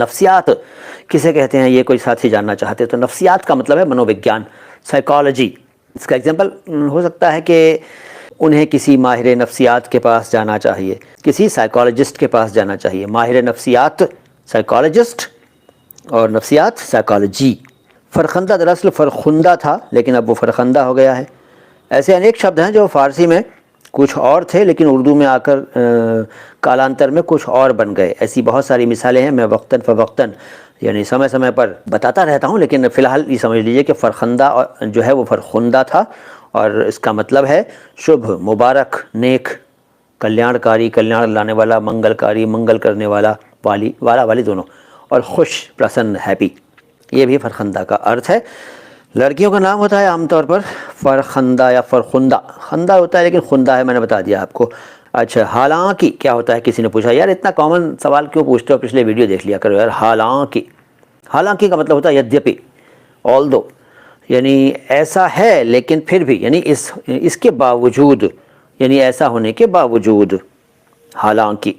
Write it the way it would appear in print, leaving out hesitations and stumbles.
نفسیات کسے کہتے ہیں؟ یہ کوئی ساتھی جاننا چاہتے تو نفسیات کا مطلب ہے منووگیان، سائیکالوجی۔ اس کا ایگزامپل ہو سکتا ہے کہ انہیں کسی ماہر نفسیات کے پاس جانا چاہیے، کسی سائیکالوجسٹ کے پاس جانا چاہیے۔ ماہر نفسیات سائیکالوجسٹ اور نفسیات سائیکالوجی۔ فرخندہ دراصل فرخندہ تھا لیکن اب وہ فرخندہ ہو گیا ہے۔ ایسے انیک شبد ہیں جو فارسی میں کچھ اور تھے لیکن اردو میں آ کر کالانتر میں کچھ اور بن گئے۔ ایسی بہت ساری مثالیں ہیں، میں وقتاً فوقتاً یعنی سمے سمے پر بتاتا رہتا ہوں، لیکن فی الحال یہ سمجھ لیجئے کہ فرخندہ جو ہے وہ فرخندہ تھا، اور اس کا مطلب ہے شبھ، مبارک، نیک، کلیانکاری، کلیان لانے والا، منگلکاری، منگل کرنے والا، والی دونوں، اور خوش، پرسن، ہیپی، یہ بھی فرخندہ کا ارتھ ہے۔ لڑکیوں کا نام ہوتا ہے عام طور پر فرخندہ یا فرخندہ، خندہ ہوتا ہے لیکن خندہ ہے، میں نے بتا دیا آپ کو۔ اچھا، حالانکہ کیا ہوتا ہے؟ کسی نے پوچھا یار اتنا کامن سوال کیوں پوچھتے ہو، پچھلے ویڈیو دیکھ لیا کرو یار۔ حالانکہ، حالانکہ کا مطلب ہوتا ہے یدیپی، although، یعنی ایسا ہے لیکن پھر بھی، یعنی اس کے باوجود، یعنی ایسا ہونے کے باوجود، حالانکہ۔